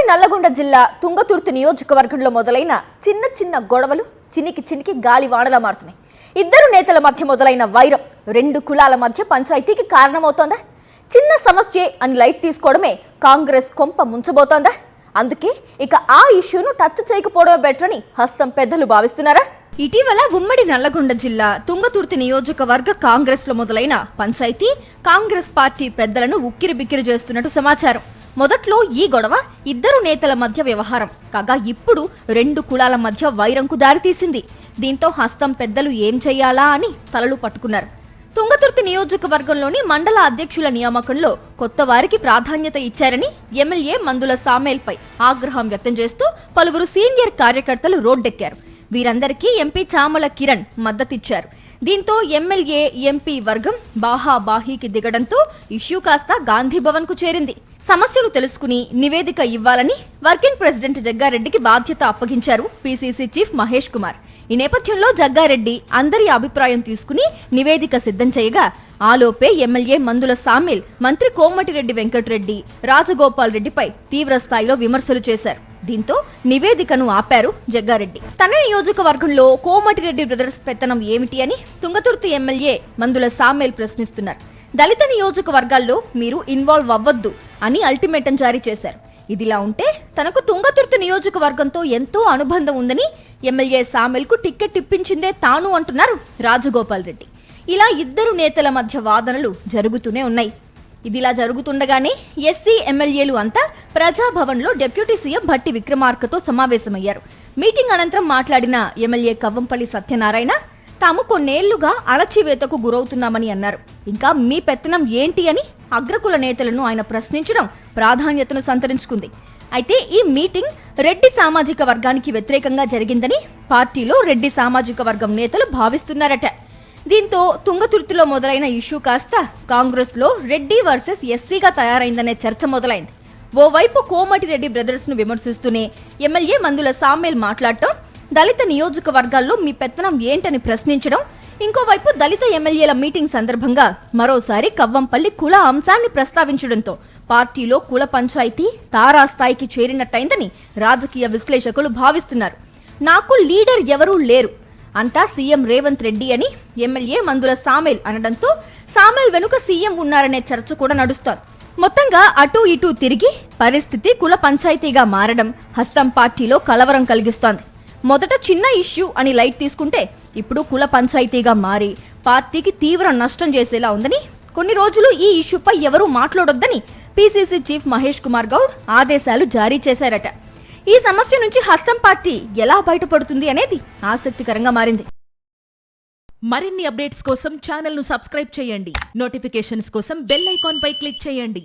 నల్లగొండ జిల్లా తుంగతుర్తి నియోజకవర్గంలో మొదలైన చిన్న చిన్న గొడవలు చినికి గాలి వానలా మారుతున్నాయి. ఇద్దరు నేతల మధ్య మొదలైన వైరం రెండు కులాల మధ్య పంచాయతీకి కారణమవుతోందా? చిన్న సమస్యే అని లైట్ తీసుకోవడమే కాంగ్రెస్ కొంప ముంచబోతోందా? అందుకే ఇక ఆ ఇష్యూను టచ్ చేయకపోవడమే బెటర్ అని హస్తం పెద్దలు భావిస్తున్నారా? ఇటీవల ఉమ్మడి నల్లగొండ జిల్లా తుంగతుర్తి నియోజకవర్గ కాంగ్రెస్ లో మొదలైన పంచాయతీ కాంగ్రెస్ పార్టీ పెద్దలను ఉక్కిరిబిక్కిరి చేస్తున్నట్టు సమాచారం. మొదట్లో ఈ గొడవ ఇద్దరు నేతల మధ్య వ్యవహారం కాగా ఇప్పుడు రెండు కులాల మధ్య వైరంకు దారితీసింది. దీంతో హస్తం పెద్దలు ఏం చెయ్యాలా అని తలలు పట్టుకున్నారు. తుంగతుర్తి నియోజకవర్గంలోని మండల అధ్యక్షుల నియామకంలో కొత్త వారికి ప్రాధాన్యత ఇచ్చారని ఎమ్మెల్యే మందుల సామేల్పై ఆగ్రహం వ్యక్తం చేస్తూ పలువురు సీనియర్ కార్యకర్తలు రోడ్డెక్కారు. వీరందరికీ ఎంపీ చామల కిరణ్ మద్దతిచ్చారు. దీంతో ఎమ్మెల్యే ఎంపీ వర్గం బాహాబాహీకి దిగడంతో ఇష్యూ కాస్త గాంధీ భవన్ కు చేరింది. సమస్యలు తెలుసుకుని నివేదిక ఇవ్వాలని వర్కింగ్ ప్రెసిడెంట్ జగ్గారెడ్డికి బాధ్యత అప్పగించారు పీసీసీ చీఫ్ మహేష్ కుమార్. ఈ నేపథ్యంలో జగ్గారెడ్డి అందరి అభిప్రాయం తీసుకుని నివేదిక సిద్ధం చేయగా ఆలోపే ఎమ్మెల్యే మందుల సామేల్ మంత్రి కోమటిరెడ్డి వెంకటరెడ్డి రాజగోపాల్ రెడ్డిపై తీవ్ర స్థాయిలో విమర్శలు చేశారు. దీంతో నివేదికను ఆపారు జగ్గారెడ్డి. తన నియోజకవర్గంలో కోమటిరెడ్డి బ్రదర్స్ పెత్తనం ఏమిటి అని తుంగతుర్తి ఎమ్మెల్యే మందుల సామేల్ ప్రశ్నిస్తున్నారు. దళిత నియోజకవర్గాల్లో మీరు ఇన్వాల్వ్ అవ్వద్దు అని అల్టిమేటం జారీ చేశారు. ఇదిలా ఉంటే తనకు తుంగతుర్తి నియోజకవర్గంతో ఎంతో అనుబంధం ఉందని ఎమ్మెల్యే సామేల్ కు టిక్కెట్ ఇప్పించిందే తాను అంటున్నారు రాజగోపాల్ రెడ్డి. ఇలా ఇద్దరు నేతల మధ్య వాదనలు జరుగుతూనే ఉన్నాయి. ఇదిలా జరుగుతుండగానే ఎస్సీ ఎమ్మెల్యేలు అంతా ప్రజాభవన్లో డిప్యూటీ సీఎం భట్టి విక్రమార్కతో సమావేశమయ్యారు. మీటింగ్ అనంతరం మాట్లాడిన ఎమ్మెల్యే కవ్వంపల్లి సత్యనారాయణ తాము కొన్నేళ్లుగా అణచివేతకు గురవుతున్నామని అన్నారు. ఇంకా మీ పెత్తనం ఏంటి అని అగ్రకుల నేతలను ఆయన ప్రశ్నించడం ప్రాధాన్యతను సంతరించుకుంది. అయితే ఈ మీటింగ్ రెడ్డి సామాజిక వర్గానికి వ్యతిరేకంగా జరిగిందని పార్టీలో రెడ్డి సామాజిక వర్గం నేతలు భావిస్తున్నారట. దీంతో తుంగతుర్తిలో మొదలైన ఇష్యూ కాస్త కాంగ్రెస్ లో రెడ్డి వర్సెస్ ఎస్సీగా తయారైందనే చర్చ మొదలైంది. ఓవైపు కోమటిరెడ్డి బ్రదర్స్ ను విమర్శిస్తూనే ఎమ్మెల్యే మందుల సామేల్ మాట్లాడటం, దళిత నియోజకవర్గాల్లో మీ పెత్తనం ఏంటని ప్రశ్నించడం, ఇంకోవైపు దళిత ఎమ్మెల్యేల మీటింగ్ సందర్భంగా మరోసారి కవ్వంపల్లి కుల అంశాన్ని ప్రస్తావించడంతో పార్టీలో కుల పంచాయతీ తారాస్థాయికి చేరినట్టయిందని రాజకీయ విశ్లేషకులు భావిస్తున్నారు. నాకు లీడర్ ఎవరూ లేరు, అంతా సీఎం రేవంత్ రెడ్డి అని ఎమ్మెల్యే మందుల సామేల్ అనడంతో సామేల్ వెనుక సీఎం ఉన్నారనే చర్చ కూడా నడుస్తోంది. మొత్తంగా అటూ ఇటూ తిరిగి పరిస్థితి కుల పంచాయతీగా మారడం హస్తం పార్టీలో కలవరం కలిగిస్తోంది. మొదట చిన్న ఇష్యూ అని లైట్ తీసుకుంటే ఇప్పుడు కుల పంచాయతీగా మారి పార్టీకి తీవ్ర నష్టం చేసేలా ఉందని, కొన్ని రోజులు ఈ ఇష్యూపై ఎవరూ మాట్లాడొద్దని పీసీసీ చీఫ్ మహేష్ కుమార్ గౌడ్ ఆదేశాలు జారీ చేశారట. ఈ సమస్య నుంచి హస్తం పార్టీ ఎలా బయటపడుతుంది అనేది ఆసక్తికరంగా మారింది. మరిన్ని అప్డేట్స్ కోసం ఛానల్ ను సబ్స్క్రైబ్ చేయండి. నోటిఫికేషన్స్ కోసం బెల్ ఐకాన్ పై క్లిక్ చేయండి.